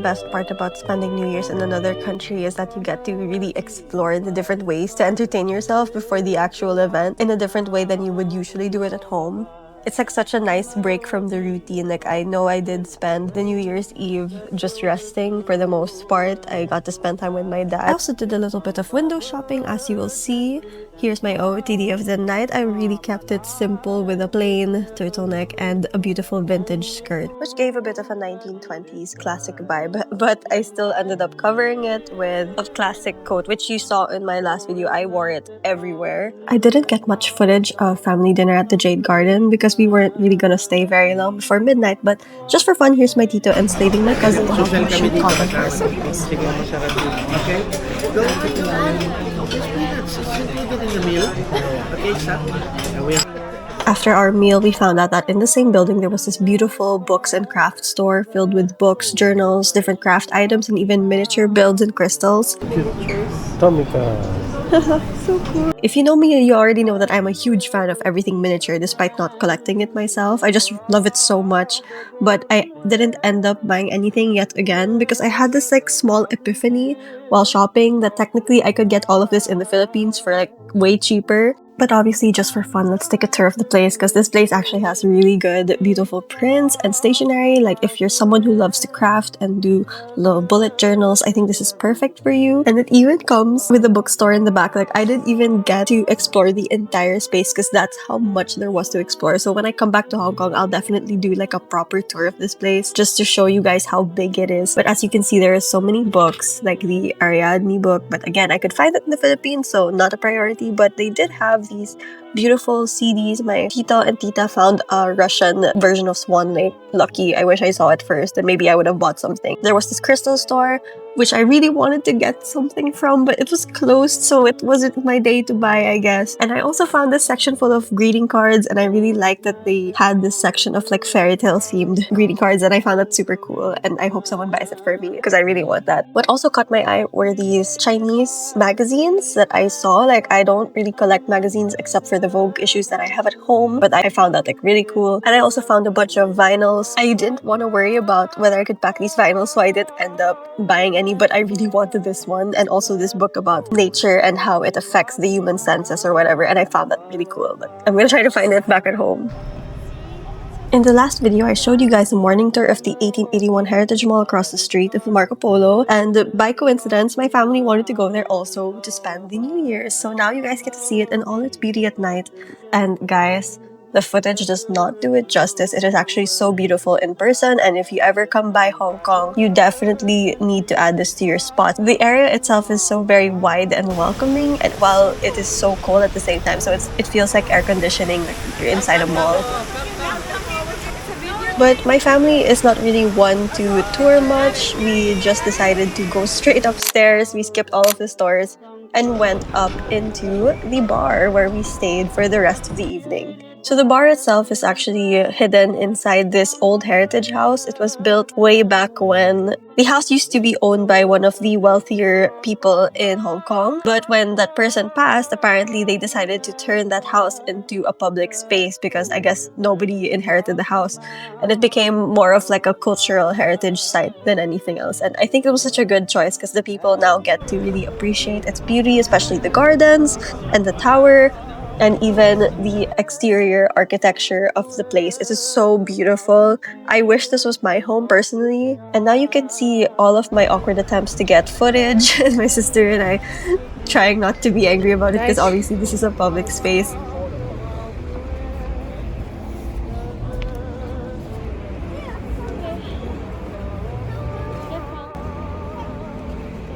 best part about spending New Year's in another country is that you get to really explore the different ways to entertain yourself before the actual event in a different way than you would usually do it at home. It's like such a nice break from the routine. Like, I know I did spend the New Year's Eve just resting for the most part. I got to spend time with my dad. I also did a little bit of window shopping, as you will see. Here's my OOTD of the night. I really kept it simple with a plain turtleneck and a beautiful vintage skirt, which gave a bit of a 1920s classic vibe, but I still ended up covering it with a classic coat, which you saw in my last video. I wore it everywhere. I didn't get much footage of family dinner at the Jade Garden because we weren't really gonna stay very long before midnight, but just for fun, here's my tito enslaving my cousin how we should contact ourselves. Okay? Go take the line. Just peanuts. It's included in the meal. Okay, stop. After our meal, we found out that in the same building there was this beautiful books and craft store filled with books, journals, different craft items, and even miniature builds and crystals. So cool. If you know me, you already know that I'm a huge fan of everything miniature despite not collecting it myself. I just love it so much, but I didn't end up buying anything yet again because I had this like small epiphany while shopping that technically I could get all of this in the Philippines for like way cheaper. But obviously, just for fun, let's take a tour of the place because this place actually has really good, beautiful prints and stationery. Like, if you're someone who loves to craft and do little bullet journals, I think this is perfect for you. And it even comes with a bookstore in the back. Like, I didn't even get to explore the entire space because that's how much there was to explore. So when I come back to Hong Kong, I'll definitely do like a proper tour of this place just to show you guys how big it is. But as you can see, there are so many books, like the Ariadne book. But again, I could find it in the Philippines, so not a priority. But they did have these beautiful CDs. My tito and tita found a Russian version of Swan. Like, lucky. I wish I saw it first and maybe I would have bought something. There was this crystal store which I really wanted to get something from, but it was closed, so it wasn't my day to buy, I guess. And I also found this section full of greeting cards, and I really liked that they had this section of like fairy tale themed greeting cards, and I found that super cool, and I hope someone buys it for me because I really want that. What also caught my eye were these Chinese magazines that I saw. Like, I don't really collect magazines except for the Vogue issues that I have at home, but I found that like really cool. And I also found a bunch of vinyls. I didn't want to worry about whether I could pack these vinyls, so I didn't end up buying any, but I really wanted this one, and also this book about nature and how it affects the human senses or whatever, and I found that really cool, but I'm gonna try to find it back at home. In the last video, I showed you guys a morning tour of the 1881 Heritage Mall across the street of Marco Polo, and by coincidence, my family wanted to go there also to spend the New Year, so now you guys get to see it in all its beauty at night. And guys, the footage does not do it justice. It is actually so beautiful in person, and if you ever come by Hong Kong, you definitely need to add this to your spot. The area itself is so very wide and welcoming, and while it is so cold at the same time, so it feels like air conditioning, like you're inside a mall. But my family is not really one to tour much. We just decided to go straight upstairs. We skipped all of the stores and went up into the bar where we stayed for the rest of the evening. So the bar itself is actually hidden inside this old heritage house. It was built way back when. The house used to be owned by one of the wealthier people in Hong Kong. But when that person passed, apparently they decided to turn that house into a public space because I guess nobody inherited the house. And it became more of like a cultural heritage site than anything else. And I think it was such a good choice because the people now get to really appreciate its beauty, especially the gardens and the tower, and even the exterior architecture of the place. It is so beautiful. I wish this was my home personally. And now you can see all of my awkward attempts to get footage, and my sister and I trying not to be angry about it because obviously this is a public space.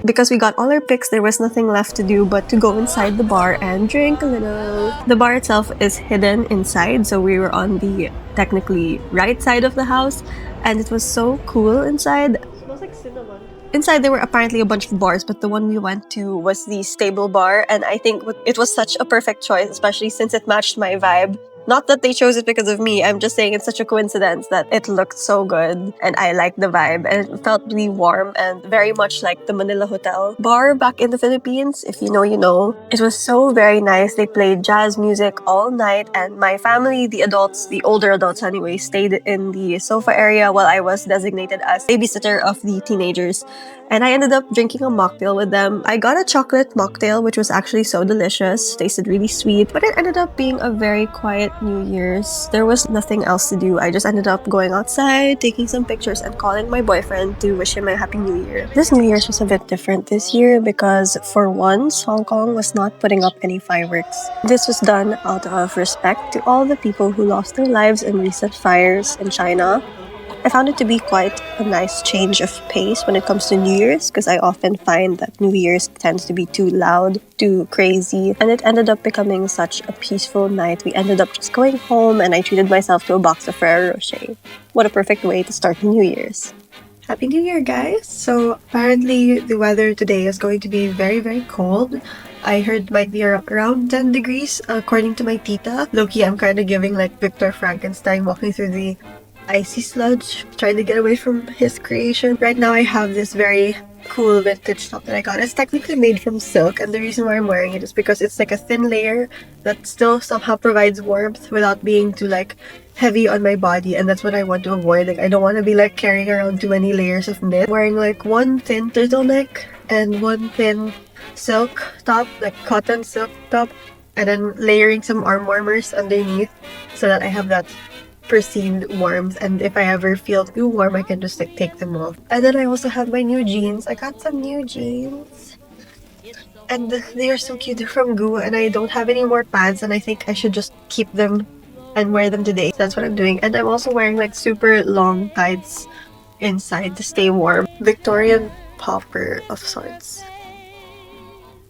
Because we got all our pics, there was nothing left to do but to go inside the bar and drink a little. The bar itself is hidden inside, so we were on the technically right side of the house, and it was so cool inside. It smells like cinnamon. Inside there were apparently a bunch of bars, but the one we went to was the stable bar, and I think it was such a perfect choice, especially since it matched my vibe. Not that they chose it because of me. I'm just saying it's such a coincidence that it looked so good and I liked the vibe and it felt really warm and very much like the Manila Hotel bar back in the Philippines. If you know, you know. It was so very nice. They played jazz music all night and my family, the adults, the older adults anyway, stayed in the sofa area while I was designated as babysitter of the teenagers. And I ended up drinking a mocktail with them. I got a chocolate mocktail, which was actually so delicious, tasted really sweet, but it ended up being a very quiet New Year's. There was nothing else to do. I just ended up going outside, taking some pictures, and calling my boyfriend to wish him a Happy New Year. This New Year's was a bit different this year because, for once, Hong Kong was not putting up any fireworks. This was done out of respect to all the people who lost their lives in recent fires in China. I found it to be quite a nice change of pace when it comes to New Year's because I often find that New Year's tends to be too loud, too crazy, and it ended up becoming such a peaceful night. We ended up just going home and I treated myself to a box of Ferrero Rocher. What a perfect way to start the New Year's. Happy New Year, guys! So apparently the weather today is going to be very, very cold. I heard it might be around 10 degrees according to my tita. Low-key, I'm kind of giving like Victor Frankenstein walking through the icy sludge, trying to get away from his creation. Right now I have this very cool vintage top that I got. It's technically made from silk, and the reason why I'm wearing it is because it's like a thin layer that still somehow provides warmth without being too like heavy on my body, and that's what I want to avoid. Like I don't want to be like carrying around too many layers of knit. I'm wearing like one thin turtleneck and one thin silk top, like cotton silk top, and then layering some arm warmers underneath so that I have that perceived warmth, and if I ever feel too warm I can just like take them off. And then I also have my new jeans. I got some new jeans and they are so cute. They're from Goo and I don't have any more pants and I think I should just keep them and wear them today. So that's what I'm doing. And I'm also wearing like super long tights inside to stay warm. Victorian popper of sorts.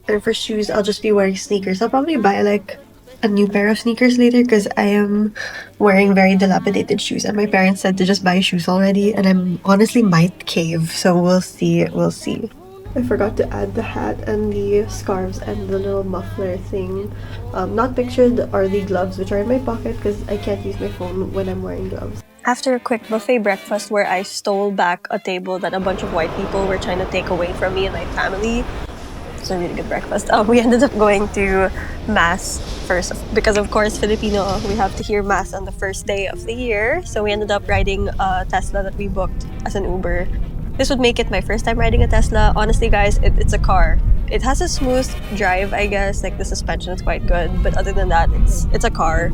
And for shoes I'll just be wearing sneakers. I'll probably buy like a new pair of sneakers later because I am wearing very dilapidated shoes and my parents said to just buy shoes already and I'm honestly might cave, so we'll see. I forgot to add the hat and the scarves and the little muffler thing. Not pictured are the gloves which are in my pocket because I can't use my phone when I'm wearing gloves. After a quick buffet breakfast where I stole back a table that a bunch of white people were trying to take away from me and my family, it's a really good breakfast. We ended up going to Mass first because, of course, Filipino, we have to hear Mass on the first day of the year. So we ended up riding a Tesla that we booked as an Uber. This would make it my first time riding a Tesla. Honestly, guys, it's a car. It has a smooth drive, I guess. Like the suspension is quite good, but other than that, it's a car.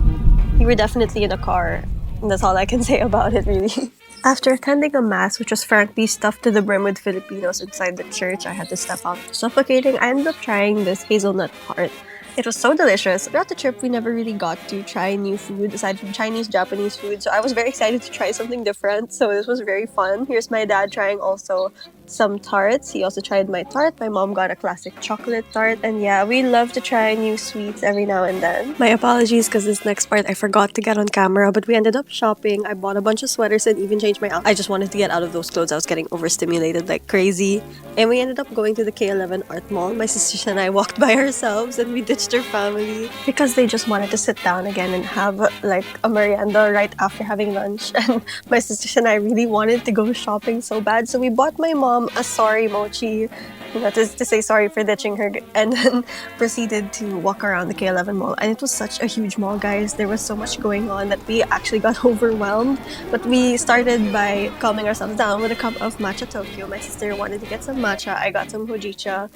You were definitely in a car. And that's all I can say about it, really. After attending a mass, which was frankly stuffed to the brim with Filipinos inside the church, I had to step out suffocating. I ended up trying this hazelnut tart. It was so delicious. Throughout the trip, we never really got to try new food aside from Chinese, Japanese food. So I was very excited to try something different. So this was very fun. Here's my dad trying also some tarts. He also tried my tart. My mom got a classic chocolate tart. And yeah, we love to try new sweets every now and then. My apologies because this next part I forgot to get on camera, but we ended up shopping. I bought a bunch of sweaters and even changed my outfit. I just wanted to get out of those clothes. I was getting overstimulated like crazy. And we ended up going to the K11 Art Mall. My sister and I walked by ourselves and we ditched our family because they just wanted to sit down again and have like a merienda right after having lunch. And my sister and I really wanted to go shopping so bad. So we bought my mom a sorry mochi, to say sorry for ditching her, and then proceeded to walk around the K11 mall. And it was such a huge mall, guys. There was so much going on that we actually got overwhelmed. But we started by calming ourselves down with a cup of matcha Tokyo. My sister wanted to get some matcha. I got some hojicha.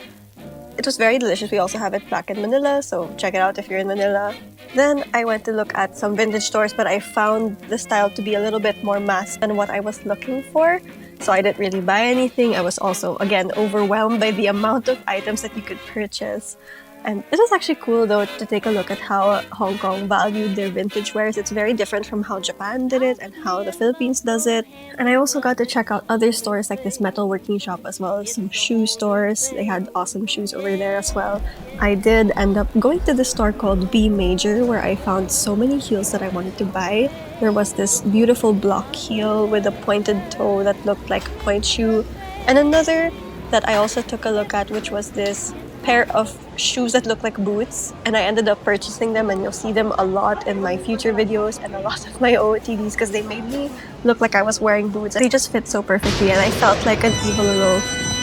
It was very delicious. We also have it back in Manila, so check it out if you're in Manila. Then I went to look at some vintage stores, but I found the style to be a little bit more mass than what I was looking for. So I didn't really buy anything. I was also, again, overwhelmed by the amount of items that you could purchase. And it was actually cool, though, to take a look at how Hong Kong valued their vintage wares. It's very different from how Japan did it and how the Philippines does it. And I also got to check out other stores like this metalworking shop as well as some shoe stores. They had awesome shoes over there as well. I did end up going to the store called B Major where I found so many heels that I wanted to buy. There was this beautiful block heel with a pointed toe that looked like a point shoe. And another that I also took a look at, which was this pair of shoes that look like boots, and I ended up purchasing them, and you'll see them a lot in my future videos and a lot of my OOTDs because they made me look like I was wearing boots. They just fit so perfectly, and I felt like an evil little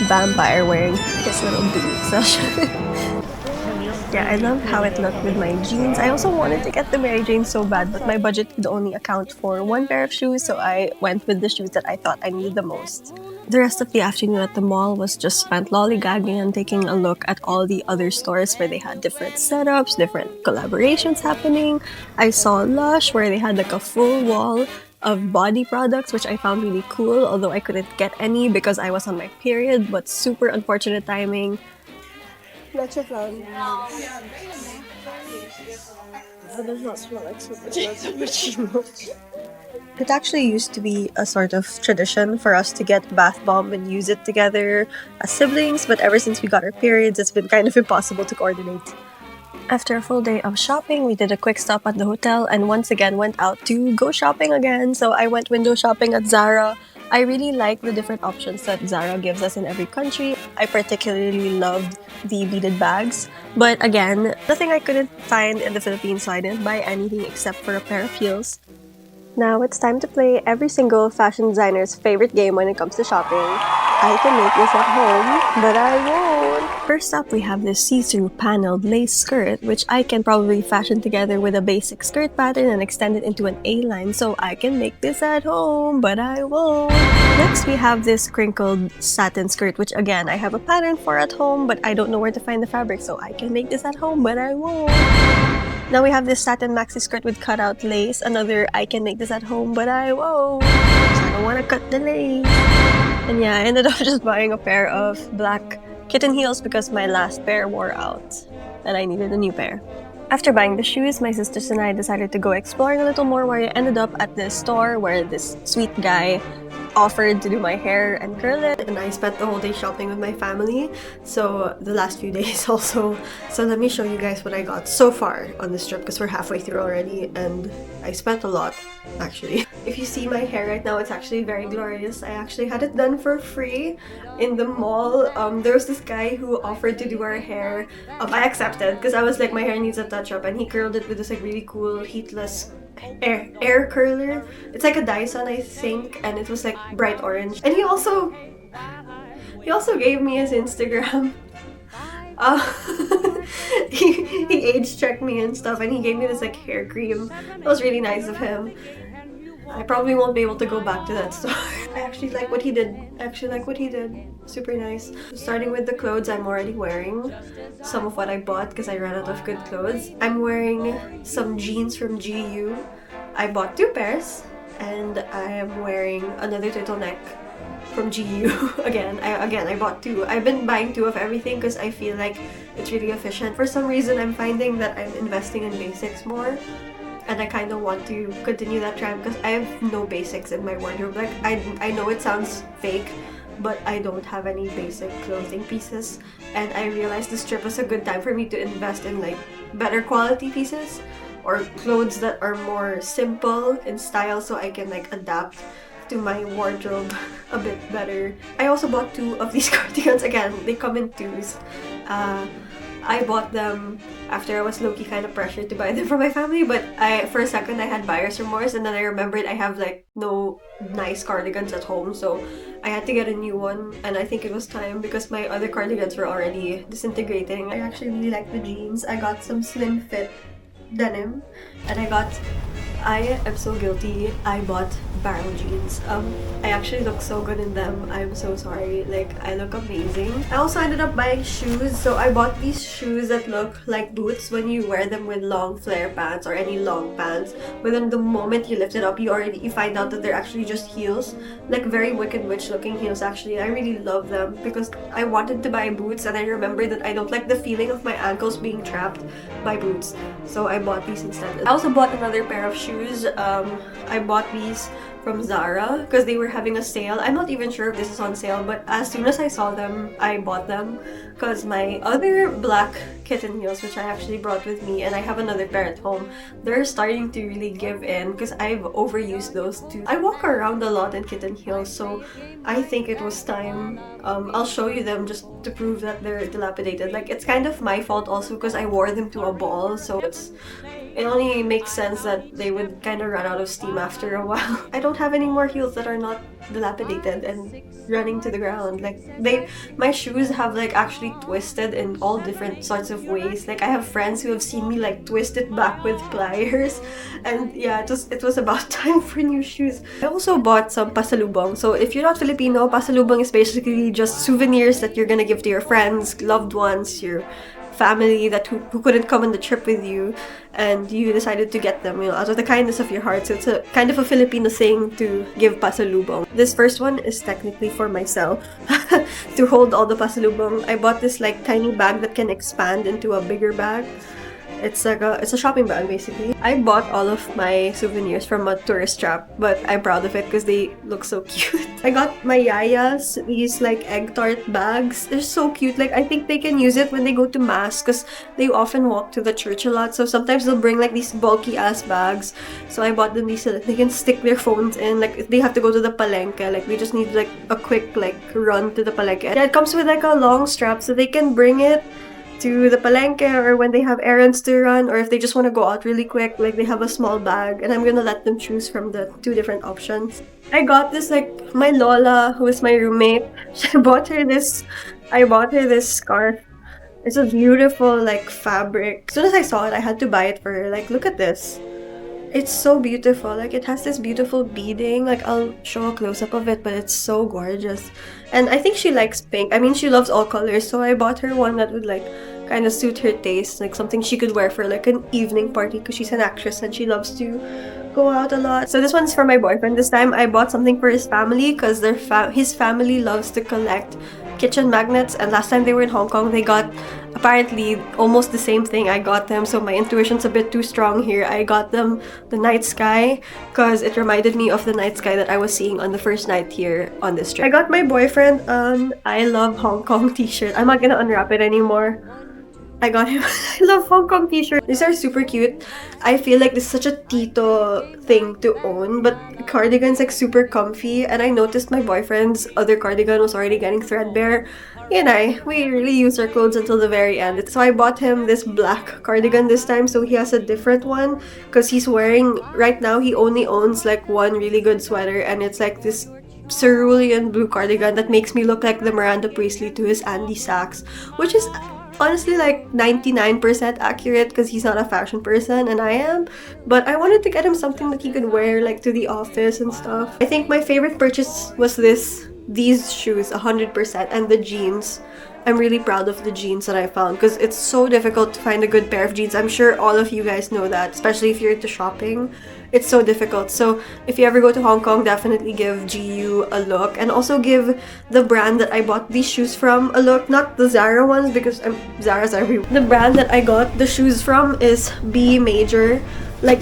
vampire wearing his little boots. Yeah, I love how it looked with my jeans. I also wanted to get the Mary Jane so bad, but my budget could only account for one pair of shoes, so I went with the shoes that I thought I needed the most. The rest of the afternoon at the mall was just spent lollygagging and taking a look at all the other stores where they had different setups, different collaborations happening. I saw Lush where they had like a full wall of body products, which I found really cool, although I couldn't get any because I was on my period, but super unfortunate timing. Leche flan. That does not smell like cappuccino. It actually used to be a sort of tradition for us to get bath bomb and use it together as siblings, but ever since we got our periods, it's been kind of impossible to coordinate. After a full day of shopping, we did a quick stop at the hotel and once again went out to go shopping again. So I went window shopping at Zara. I really like the different options that Zara gives us in every country. I particularly loved the beaded bags. But again, nothing I couldn't find in the Philippines, so I didn't buy anything except for a pair of heels. Now it's time to play every single fashion designer's favorite game when it comes to shopping. I can make this at home, but I won't. First up, we have this see-through paneled lace skirt, which I can probably fashion together with a basic skirt pattern and extend it into an A-line, so I can make this at home, but I won't. Next, we have this crinkled satin skirt, which again, I have a pattern for at home, but I don't know where to find the fabric, so I can make this at home, but I won't. Now we have this satin maxi skirt with cutout lace. Another, I can make this at home, but I won't. I don't want to cut the lace. And yeah, I ended up just buying a pair of black kitten heels because my last pair wore out and I needed a new pair. After buying the shoes, my sisters and I decided to go exploring a little more, where I ended up at this store where this sweet guy offered to do my hair and curl it, and I spent the whole day shopping with my family, so the last few days also. So let me show you guys what I got so far on this trip because we're halfway through already and I spent a lot actually. If you see my hair right now, it's actually very glorious. I actually had it done for free in the mall. There was this guy who offered to do our hair. I accepted because I was like, my hair needs a touch up, and he curled it with this like really cool heatless air curler. It's like a Dyson, I think, and it was like bright orange. And he also gave me his Instagram. He age checked me and stuff, and he gave me this like hair cream. It was really nice of him. I probably won't be able to go back to that store. I actually like what he did. Super nice. Starting with the clothes I'm already wearing. Some of what I bought because I ran out of good clothes. I'm wearing some jeans from GU. I bought 2 pairs. And I am wearing another turtleneck from GU. I bought 2. I've been buying 2 of everything because I feel like it's really efficient. For some reason, I'm finding that I'm investing in basics more. And I kind of want to continue that trend because I have no basics in my wardrobe. Like, I know it sounds fake, but I don't have any basic clothing pieces. And I realized this trip was a good time for me to invest in like better quality pieces or clothes that are more simple in style so I can like adapt to my wardrobe a bit better. I also bought 2 of these cardigans. Again, they come in 2s. I bought them after I was low-key kind of pressured to buy them for my family, but for a second I had buyer's remorse, and then I remembered I have like no nice cardigans at home, so I had to get a new one, and I think it was time because my other cardigans were already disintegrating. I actually really like the jeans. I got some slim fit denim, and I am so guilty. I bought barrel jeans. I actually look so good in them. I'm so sorry. Like, I look amazing. I also ended up buying shoes. So I bought these shoes that look like boots when you wear them with long flare pants or any long pants. But then the moment you lift it up, you find out that they're actually just heels. Like very Wicked Witch looking heels actually. I really love them because I wanted to buy boots and I remembered that I don't like the feeling of my ankles being trapped by boots. So I bought these instead. I also bought another pair of shoes. I bought these from Zara because they were having a sale. I'm not even sure if this is on sale, but as soon as I saw them, I bought them because my other black kitten heels, which I actually brought with me, and I have another pair at home, they're starting to really give in because I've overused those too. I walk around a lot in kitten heels, so I think it was time. I'll show you them just to prove that they're dilapidated. Like, it's kind of my fault also because I wore them to a ball, so it only makes sense that they would kind of run out of steam after a while. I don't have any more heels that are not dilapidated and running to the ground. Like, my shoes have like actually twisted in all different sorts of ways. Like, I have friends who have seen me like twist it back with pliers, and yeah, it was about time for new shoes. I also bought some pasalubong. So if you're not Filipino, pasalubong is basically just souvenirs that you're gonna give to your friends, loved ones, your family that who couldn't come on the trip with you, and you decided to get them, out of the kindness of your heart. So it's a kind of a Filipino thing to give pasalubong. This first one is technically for myself to hold all the pasalubong. I bought this like tiny bag that can expand into a bigger bag. It's a shopping bag basically. I bought all of my souvenirs from a tourist trap, but I'm proud of it because they look so cute. I got my yayas these like egg tart bags. They're so cute. Like, I think they can use it when they go to mass because they often walk to the church a lot. So sometimes they'll bring like these bulky ass bags. So I bought them these so that they can stick their phones in. Like, if they have to go to the palengke, like they just need like a quick like run to the palengke. Yeah, it comes with like a long strap so they can bring it to the palengke, or when they have errands to run, or if they just want to go out really quick, like they have a small bag, and I'm gonna let them choose from the two different options. I got this, like, my Lola, who is my roommate, I bought her this scarf. It's a beautiful, like, fabric. As soon as I saw it, I had to buy it for her. Like, look at this. It's so beautiful. Like, it has this beautiful beading. Like, I'll show a close-up of it, but it's so gorgeous. And I think she likes pink. I mean, she loves all colors, so I bought her one that would, like, kind of suit her taste. Like, something she could wear for, like, an evening party because she's an actress and she loves to go out a lot. So this one's for my boyfriend. This time, I bought something for his family because his family loves to collect kitchen magnets, and last time they were in Hong Kong, they got apparently almost the same thing I got them, so my intuition's a bit too strong here. I got them the night sky because it reminded me of the night sky that I was seeing on the first night here on this trip. I got my boyfriend an I Love Hong Kong t-shirt. I'm not gonna unwrap it anymore. I got him I Love Hong Kong t-shirt. These are super cute. I feel like this is such a Tito thing to own, but cardigan's like super comfy, and I noticed my boyfriend's other cardigan was already getting threadbare. He and we really use our clothes until the very end. So I bought him this black cardigan this time, so he has a different one because he's wearing, right now he only owns like one really good sweater, and it's like this cerulean blue cardigan that makes me look like the Miranda Priestley to his Andy Sachs, which is honestly like 99% accurate because he's not a fashion person and I am, but I wanted to get him something that he could wear like to the office and stuff. I think my favorite purchase was these shoes 100%, and the jeans. I'm really proud of the jeans that I found because it's so difficult to find a good pair of jeans. I'm sure all of you guys know that, especially if you're into shopping. It's so difficult. So if you ever go to Hong Kong, definitely give GU a look, and also give the brand that I bought these shoes from a look. Not the Zara ones because Zara's everywhere. The brand that I got the shoes from is B Major, like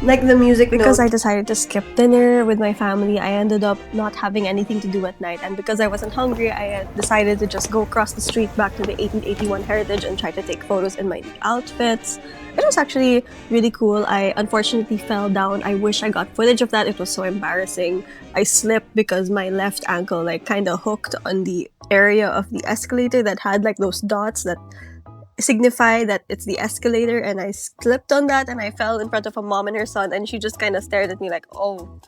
the music Because note. I decided to skip dinner with my family, I ended up not having anything to do at night. And because I wasn't hungry, I decided to just go across the street back to the 1881 Heritage and try to take photos in my new outfits. It was actually really cool. I unfortunately fell down. I wish I got footage of that. It was so embarrassing. I slipped because my left ankle like kind of hooked on the area of the escalator that had like those dots that signify that it's the escalator, and I slipped on that and I fell in front of a mom and her son, and she just kind of stared at me like, oh,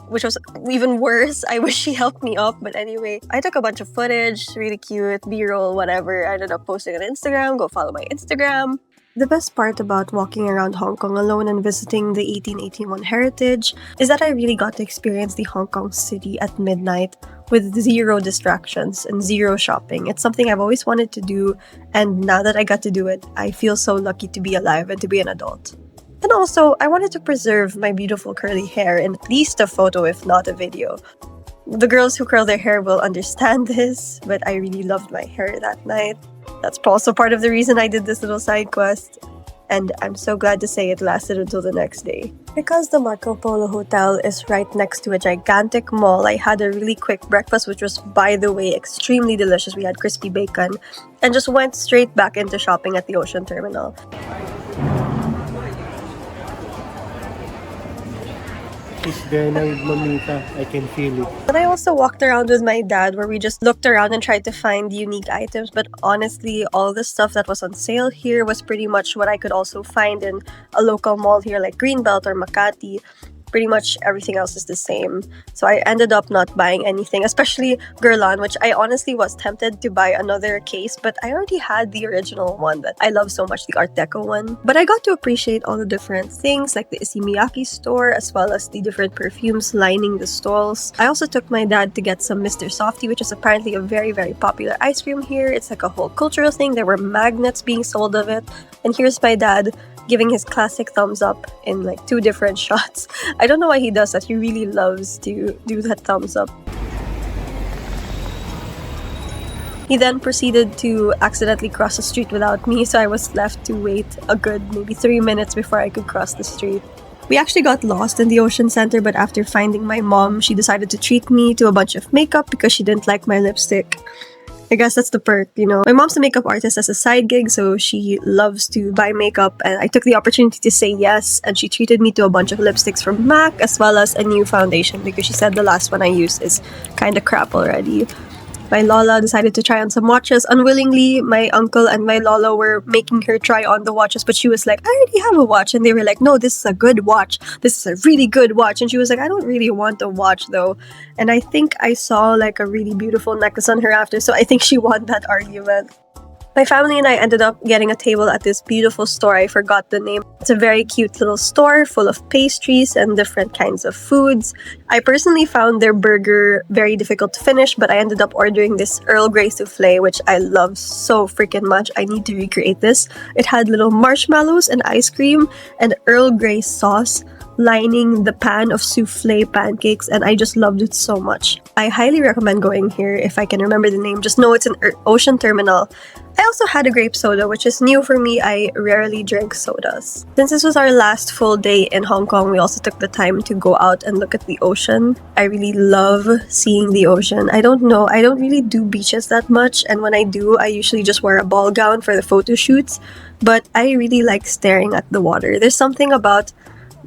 which was even worse. I wish she helped me up, but anyway, I took a bunch of footage, really cute, B-roll, whatever. I ended up posting on Instagram. Go follow my Instagram. The best part about walking around Hong Kong alone and visiting the 1881 Heritage is that I really got to experience the Hong Kong city at midnight with zero distractions and zero shopping. It's something I've always wanted to do, and now that I got to do it, I feel so lucky to be alive and to be an adult. And also, I wanted to preserve my beautiful curly hair in at least a photo, if not a video. The girls who curl their hair will understand this, but I really loved my hair that night. That's also part of the reason I did this little side quest. and I'm so glad to say it lasted until the next day. Because the Marco Polo Hotel is right next to a gigantic mall, I had a really quick breakfast, which was, by the way, extremely delicious. We had crispy bacon, and just went straight back into shopping at the ocean terminal. She's there na with Mamita. I can feel it. But I also walked around with my dad where we just looked around and tried to find unique items. But honestly, all the stuff that was on sale here was pretty much what I could also find in a local mall here like Greenbelt or Makati. Pretty much everything else is the same. So I ended up not buying anything, especially Guerlain, which I honestly was tempted to buy another case, but I already had the original one that I love so much, the Art Deco one. But I got to appreciate all the different things like the Isimiyaki store as well as the different perfumes lining the stalls. I also took my dad to get some Mr. Softy, which is apparently a very, very popular ice cream here. It's like a whole cultural thing. There were magnets being sold of it. And here's my dad giving his classic thumbs up in like 2 different shots. I don't know why he does that. He really loves to do that thumbs up. He then proceeded to accidentally cross the street without me, so I was left to wait a good maybe 3 minutes before I could cross the street. We actually got lost in the ocean center, but after finding my mom, she decided to treat me to a bunch of makeup because she didn't like my lipstick. I guess that's the perk, you know. My mom's a makeup artist as a side gig, so she loves to buy makeup, and I took the opportunity to say yes, and she treated me to a bunch of lipsticks from MAC as well as a new foundation because she said the last one I used is kind of crap already. My lola decided to try on some watches. Unwillingly, my uncle and my lola were making her try on the watches, but she was like, I already have a watch. And they were like, no, this is a good watch. This is a really good watch. And she was like, I don't really want a watch though. And I think I saw like a really beautiful necklace on her after, so I think she won that argument. My family and I ended up getting a table at this beautiful store. I forgot the name. It's a very cute little store full of pastries and different kinds of foods. I personally found their burger very difficult to finish, but I ended up ordering this Earl Grey souffle, which I love so freaking much. I need to recreate this. It had little marshmallows and ice cream and Earl Grey sauce lining the pan of souffle pancakes, and I just loved it so much. I highly recommend going here if I can remember the name. Just know it's an ocean terminal. I also had a grape soda, which is new for me. I rarely drink sodas. Since this was our last full day in Hong Kong, we also took the time to go out and look at the ocean. I really love seeing the ocean. I don't know, I don't really do beaches that much, and when I do, I usually just wear a ball gown for the photo shoots, but I really like staring at the water. There's something about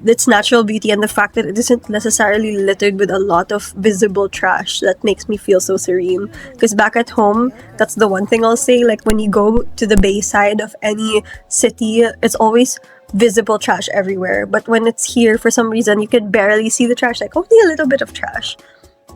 its natural beauty and the fact that it isn't necessarily littered with a lot of visible trash that makes me feel so serene. Because back at home, that's the one thing I'll say, like when you go to the bay side of any city, it's always visible trash everywhere. But when it's here, for some reason, you can barely see the trash, like only a little bit of trash.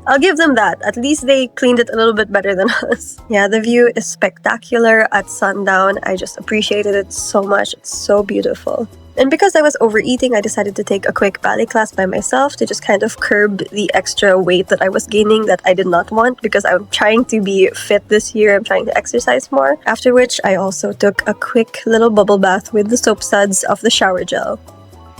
I'll give them that. At least they cleaned it a little bit better than us. Yeah, the view is spectacular at sundown. I just appreciated it so much. It's so beautiful. And because I was overeating, I decided to take a quick ballet class by myself to just kind of curb the extra weight that I was gaining that I did not want, because I'm trying to be fit this year. I'm trying to exercise more. After which, I also took a quick little bubble bath with the soap suds of the shower gel.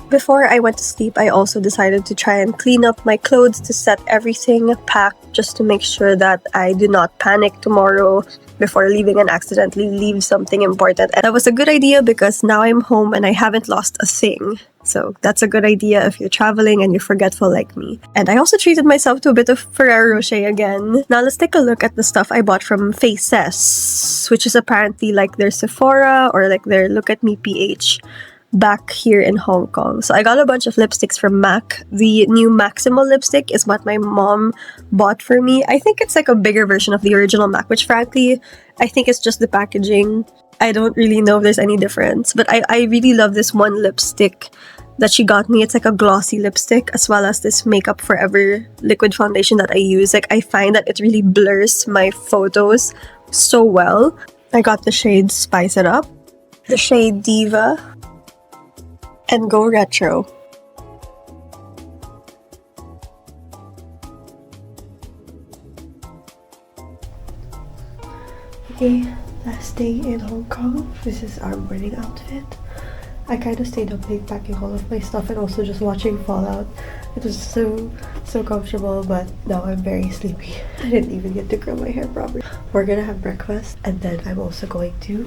Before I went to sleep, I also decided to try and clean up my clothes to set everything packed just to make sure that I do not panic tomorrow before leaving and accidentally leave something important. And that was a good idea because now I'm home and I haven't lost a thing. So that's a good idea if you're traveling and you're forgetful like me. And I also treated myself to a bit of Ferrero Rocher again. Now let's take a look at the stuff I bought from Faces, which is apparently like their Sephora or like their Look at Me PH back here in Hong Kong. So I got a bunch of lipsticks from MAC. The new Maximal lipstick is what my mom bought for me. I think it's like a bigger version of the original MAC, which frankly, I think it's just the packaging. I don't really know if there's any difference, but I really love this one lipstick that she got me. It's like a glossy lipstick as well as this Makeup Forever liquid foundation that I use. Like I find that it really blurs my photos so well. I got the shade Spice It Up, the shade Diva, and Go Retro. Okay, last day in Hong Kong. This is our morning outfit. I kind of stayed up late packing all of my stuff and also just watching Fallout. It was so comfortable, but now I'm very sleepy. I didn't even get to curl my hair properly. We're gonna have breakfast and then I'm also going to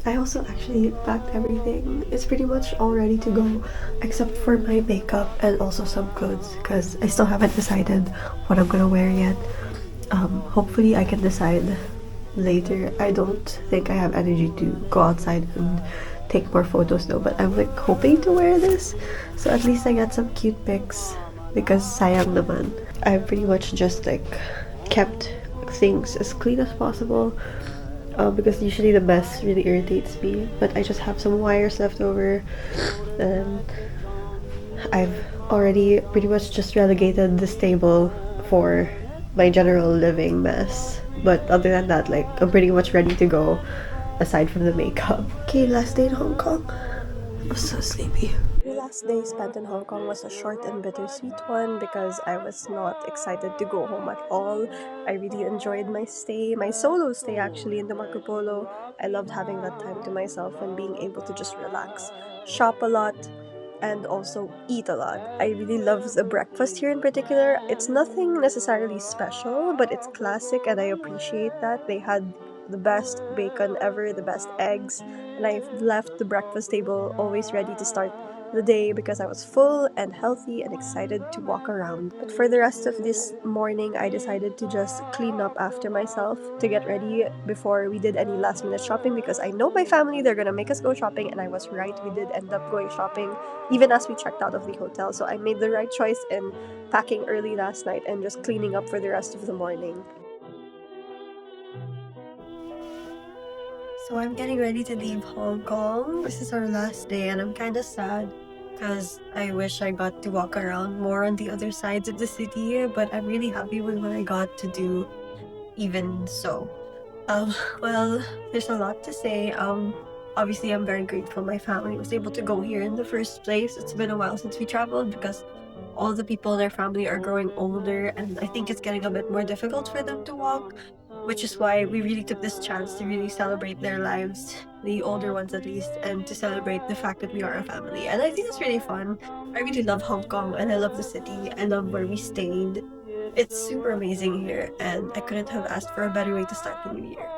I I also actually packed everything. It's pretty much all ready to go, except for my makeup and also some clothes, because I still haven't decided what I'm gonna wear yet. Hopefully I can decide later. I don't think I have energy to go outside and take more photos though, but I'm like hoping to wear this, so at least I get some cute pics, because sayang naman. I've pretty much just like kept things as clean as possible, because usually the mess really irritates me. But I just have some wires left over, and I've already pretty much just relegated this table for my general living mess. But other than that, like, I'm pretty much ready to go, aside from the makeup. Okay, last day in Hong Kong. I'm so sleepy. The last day spent in Hong Kong was a short and bittersweet one because I was not excited to go home at all. I really enjoyed my stay, my solo stay actually in the Marco Polo. I loved having that time to myself and being able to just relax, shop a lot, and also eat a lot. I really love the breakfast here in particular. It's nothing necessarily special, but it's classic and I appreciate that. They had the best bacon ever, the best eggs, and I left the breakfast table always ready to start the day because I was full and healthy and excited to walk around. But for the rest of this morning, I decided to just clean up after myself to get ready before we did any last minute shopping because I know my family, they're gonna make us go shopping, and I was right. We did end up going shopping even as we checked out of the hotel. So I made the right choice in packing early last night and just cleaning up for the rest of the morning. So I'm getting ready to leave Hong Kong. This is our last day, and I'm kind of sad because I wish I got to walk around more on the other sides of the city, but I'm really happy with what I got to do, even so. Well, there's a lot to say. Obviously, I'm very grateful my family was able to go here in the first place. It's been a while since we traveled because all the people in our family are growing older, and I think it's getting a bit more difficult for them to walk, which is why we really took this chance to really celebrate their lives, the older ones at least, and to celebrate the fact that we are a family. And I think it's really fun. I really love Hong Kong and I love the city. I love where we stayed. It's super amazing here, and I couldn't have asked for a better way to start the new year.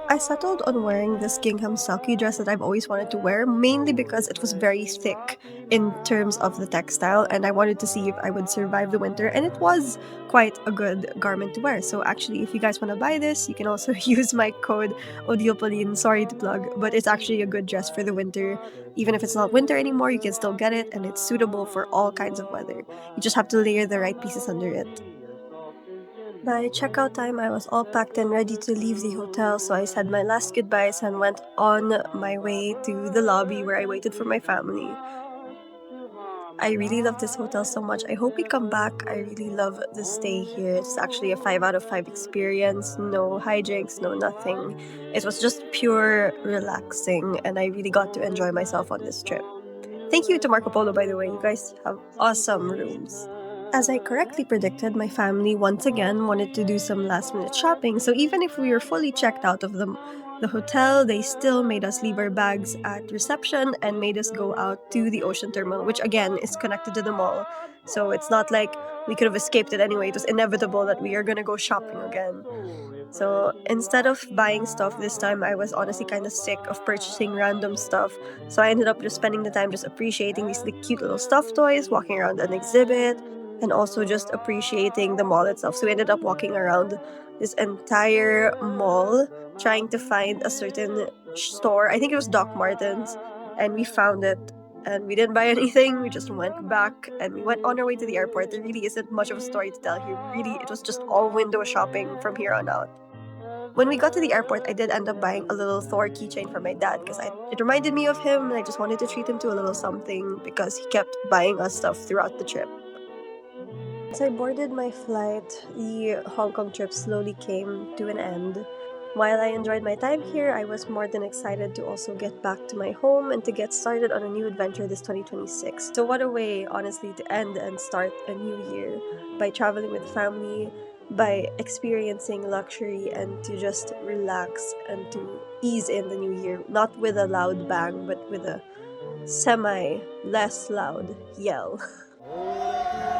I settled on wearing this gingham silky dress that I've always wanted to wear, mainly because it was very thick in terms of the textile, and I wanted to see if I would survive the winter, and it was quite a good garment to wear. So actually, if you guys want to buy this, you can also use my code Odiopolin, sorry to plug, but it's actually a good dress for the winter. Even if it's not winter anymore, you can still get it, and it's suitable for all kinds of weather. You just have to layer the right pieces under it. By checkout time, I was all packed and ready to leave the hotel, so I said my last goodbyes and went on my way to the lobby where I waited for my family. I really love this hotel so much. I hope we come back. I really love the stay here. It's actually a 5 out of 5 experience. No hijinks, no nothing. It was just pure relaxing, and I really got to enjoy myself on this trip. Thank you to Marco Polo, by the way. You guys have awesome rooms. As I correctly predicted, my family once again wanted to do some last minute shopping, so even if we were fully checked out of the hotel, they still made us leave our bags at reception and made us go out to the ocean terminal, which again is connected to the mall. So it's not like we could have escaped it anyway. It was inevitable that we are gonna go shopping again. So instead of buying stuff this time, I was honestly kind of sick of purchasing random stuff. So I ended up just spending the time just appreciating these cute little stuffed toys, walking around an exhibit, and also just appreciating the mall itself. So we ended up walking around this entire mall trying to find a certain store. I think it was Doc Martens, and we found it. And we didn't buy anything. We just went back and we went on our way to the airport. There really isn't much of a story to tell here. Really, it was just all window shopping from here on out. When we got to the airport, I did end up buying a little Thor keychain for my dad because it reminded me of him, and I just wanted to treat him to a little something because he kept buying us stuff throughout the trip. As I boarded my flight, the Hong Kong trip slowly came to an end. While I enjoyed my time here, I was more than excited to also get back to my home and to get started on a new adventure this 2026. So, what a way, honestly, to end and start a new year by traveling with family, by experiencing luxury, and to just relax and to ease in the new year, not with a loud bang, but with a semi less loud yell.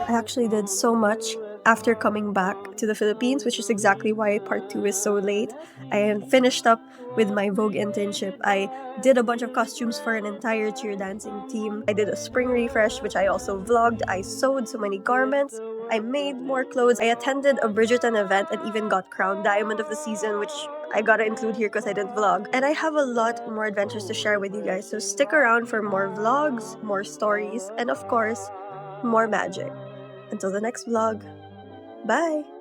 I actually did so much after coming back to the Philippines, which is exactly why part 2 is so late. I finished up with my Vogue internship. I did a bunch of costumes for an entire cheer dancing team. I did a spring refresh, which I also vlogged. I sewed so many garments. I made more clothes. I attended a Bridgerton event and even got crowned Diamond of the Season, which I gotta include here because I didn't vlog. And I have a lot more adventures to share with you guys, so stick around for more vlogs, more stories, and of course, more magic. Until the next vlog, bye!